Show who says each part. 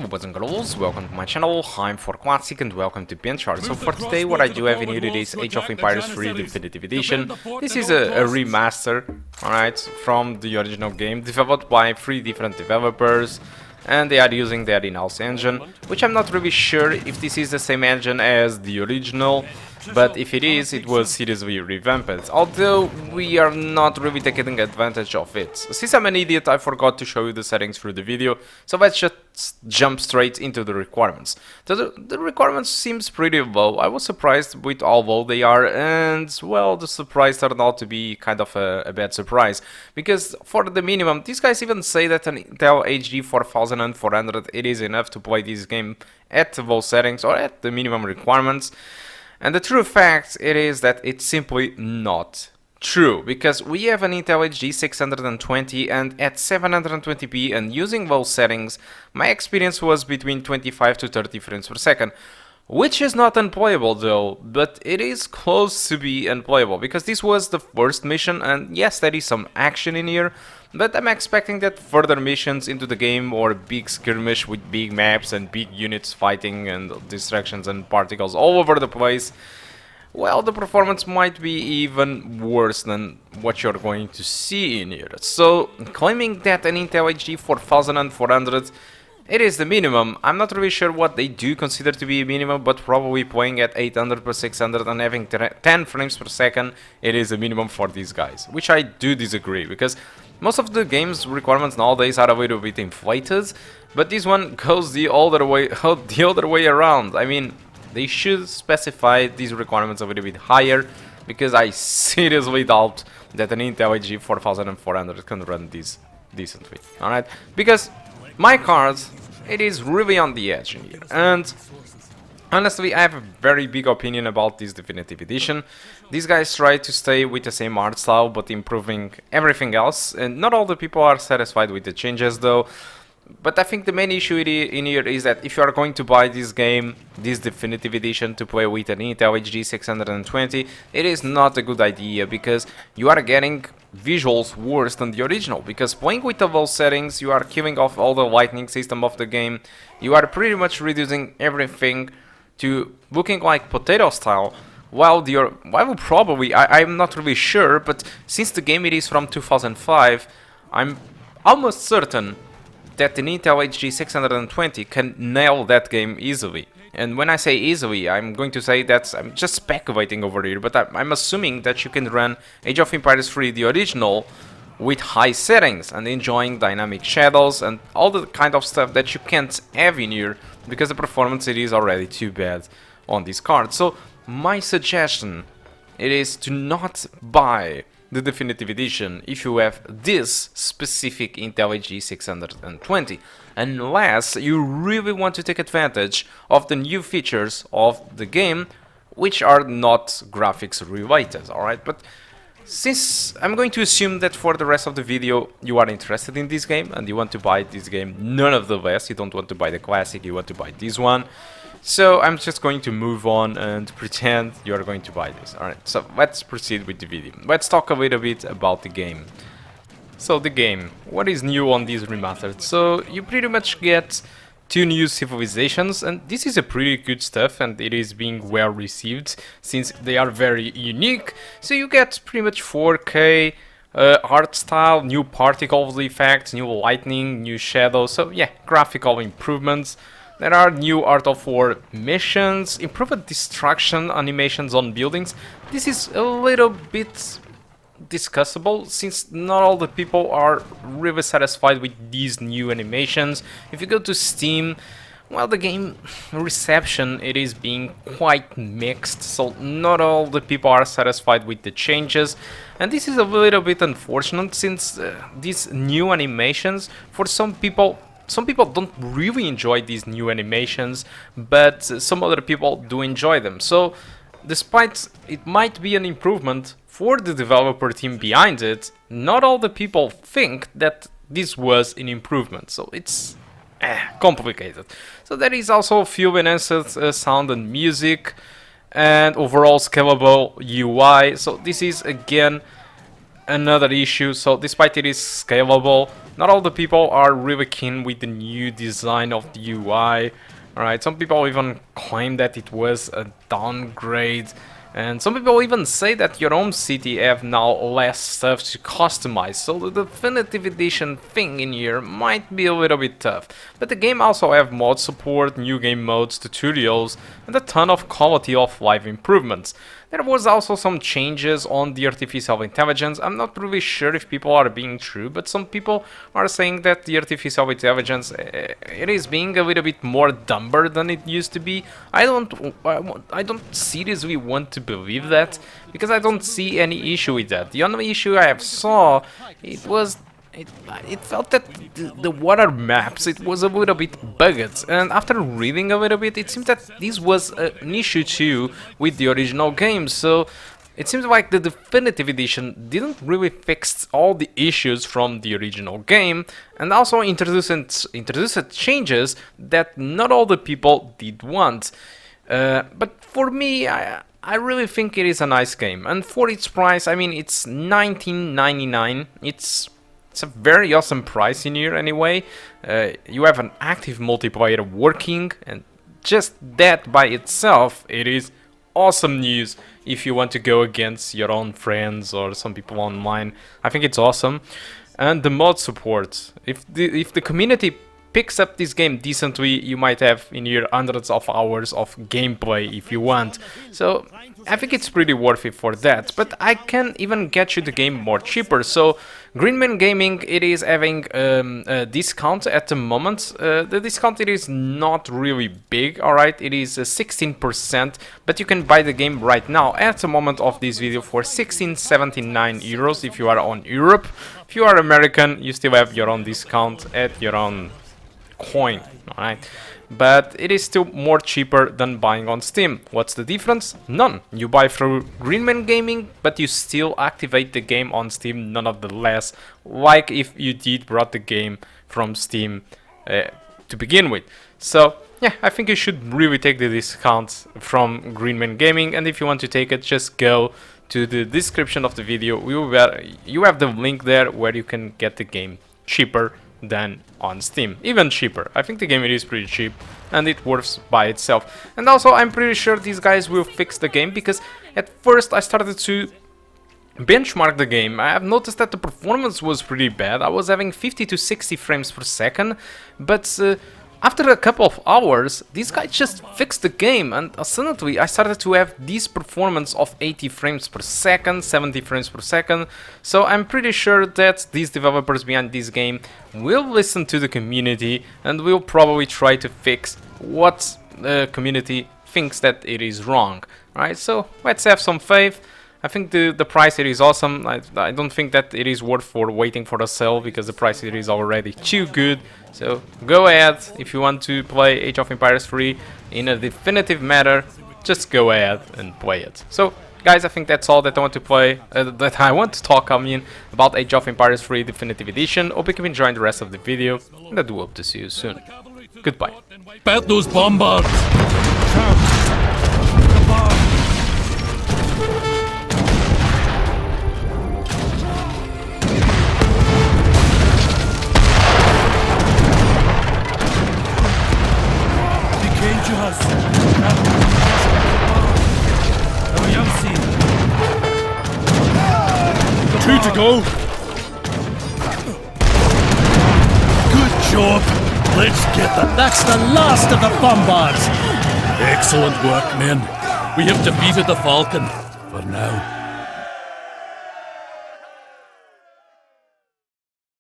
Speaker 1: Hello boys and girls, welcome to my channel, I'm for Classic and welcome to BenchART. So for today what I do have in here is Age of Empires 3 Definitive Edition. This is a remaster, alright, from the original game, developed by 3 different developers, and they are using their in-house engine, which I'm not really sure if this is the same engine as the original, but if it is, it was seriously revamped, although we are not really taking advantage of it. Since I'm an idiot, I forgot to show you the settings through the video, so let's just jump straight into the requirements. The requirements seems pretty low. I was surprised with how low they are, and well, the surprise turned out to be kind of a bad surprise, because for the minimum, these guys even say that an Intel HD 4400 it is enough to play this game at low settings or at the minimum requirements. And the true fact it is that it's simply not true, because we have an Intel HD 620 and at 720p and using low settings, my experience was between 25 to 30 frames per second. Which is not unplayable though, but it is close to be unplayable, because this was the first mission and yes, there is some action in here, but I'm expecting that further missions into the game or big skirmish with big maps and big units fighting and distractions and particles all over the place, well, the performance might be even worse than what you're going to see in here. So, claiming that an Intel HD 4400 it is the minimum. I'm not really sure what they do consider to be a minimum, but probably playing at 800 per 600 and having 10 frames per second, it is a minimum for these guys, which I do disagree, because most of the game's requirements nowadays are a little bit inflated, but this one goes the other way around. I mean, they should specify these requirements a little bit higher, because I seriously doubt that an Intel HD 4400 can run this decently. Alright, because my card, it is really on the edge in here, and honestly I have a very big opinion about this Definitive Edition. These guys try to stay with the same art style but improving everything else, and not all the people are satisfied with the changes though. But I think the main issue in here is that if you are going to buy this game, this Definitive Edition, to play with an Intel HD 620, it is not a good idea, because you are getting visuals worse than the original, because playing with the low settings, you are killing off all the lighting system of the game, you are pretty much reducing everything to looking like potato style, while I'm not really sure, but since the game it is from 2005, I'm almost certain that an Intel HD 620 can nail that game easily. And when I say easily, I'm going to say that I'm just speculating over here, but I'm assuming that you can run Age of Empires 3, the original, with high settings and enjoying dynamic shadows and all the kind of stuff that you can't have in here, because the performance it is already too bad on this card. So my suggestion it is to not buy the Definitive Edition if you have this specific Intel HD 620, unless you really want to take advantage of the new features of the game, which are not graphics related, alright? But since I'm going to assume that for the rest of the video you are interested in this game and you want to buy this game nonetheless, you don't want to buy the classic, you want to buy this one, so I'm just going to move on and pretend you're going to buy this. Alright, so let's proceed with the video. Let's talk a little bit about the game. So the game, what is new on this remastered? So you pretty much get 2 new civilizations, and this is a pretty good stuff, and it is being well received since they are very unique. So you get pretty much 4K art style, new particle effects, new lightning, new shadows, so yeah, graphical improvements. There are new Art of War missions, improved destruction animations on buildings. This is a little bit discussable, since not all the people are really satisfied with these new animations. If you go to Steam, well, the game reception it is being quite mixed, so not all the people are satisfied with the changes, and this is a little bit unfortunate, since these new animations, for some people don't really enjoy these new animations, but some other people do enjoy them. So despite it might be an improvement for the developer team behind it, not all the people think that this was an improvement. So it's complicated. So there is also a few enhanced sound and music and overall scalable UI. So this is again another issue. So despite it is scalable, not all the people are really keen with the new design of the UI. Alright, some people even claim that it was a downgrade, and some people even say that your own city have now less stuff to customize, so the definitive edition thing in here might be a little bit tough. But the game also have mod support, new game modes, tutorials, and a ton of quality of life improvements. There was also some changes on the artificial intelligence. I'm not really sure if people are being true, but some people are saying that the artificial intelligence it is being a little bit more dumber than it used to be. I don't seriously want to believe that, because I don't see any issue with that. The only issue I have saw, it felt that the water maps, it was a little bit bugged, and after reading a little bit, it seems that this was an issue too with the original game. So it seems like the definitive edition didn't really fix all the issues from the original game, and also introduced changes that not all the people did want. But for me, I really think it is a nice game, and for its price, I mean, it's $19.99. It's a very awesome price in here anyway. You have an active multiplayer working, and just that by itself, it is awesome news if you want to go against your own friends or some people online. I think it's awesome. And the mod support. If the community picks up this game decently, you might have in here hundreds of hours of gameplay if you want. So I think it's pretty worth it for that, but I can even get you the game more cheaper. So Greenman Gaming, it is having a discount at the moment. The discount, it is not really big, alright, it is 16%, but you can buy the game right now at the moment of this video for 16.79 euros if you are on Europe. If you are American, you still have your own discount at your own coin, alright, but it is still more cheaper than buying on Steam. What's the difference? None. You buy through Greenman Gaming, but you still activate the game on Steam nonetheless, like if you did brought the game from Steam to begin with. So yeah, I think you should really take the discount from Greenman Gaming, and if you want to take it, just go to the description of the video. You have the link there where you can get the game cheaper than on Steam, even cheaper. I think the game, it is pretty cheap and it works by itself. And also, I'm pretty sure these guys will fix the game, because at first I started to benchmark the game. I have noticed that the performance was pretty bad. I was having 50 to 60 frames per second, but after a couple of hours, these guys just fixed the game, and suddenly I started to have this performance of 80 frames per second, 70 frames per second. So I'm pretty sure that these developers behind this game will listen to the community and will probably try to fix what the community thinks that it is wrong. Right? So let's have some faith. I think the price, it is awesome. I don't think that it is worth for waiting for the sale, because the price, it is already too good. So go ahead, if you want to play Age of Empires 3 in a definitive manner, just go ahead and play it. So guys, I think that's all that I want to talk about Age of Empires 3 Definitive Edition. Hope you can enjoy the rest of the video, and I do hope to see you soon. Goodbye.
Speaker 2: About those bombards! Two to go. Good job. Let's get them.
Speaker 3: That's the last of the bombards.
Speaker 2: Excellent work, men. We have defeated the Falcon. For now.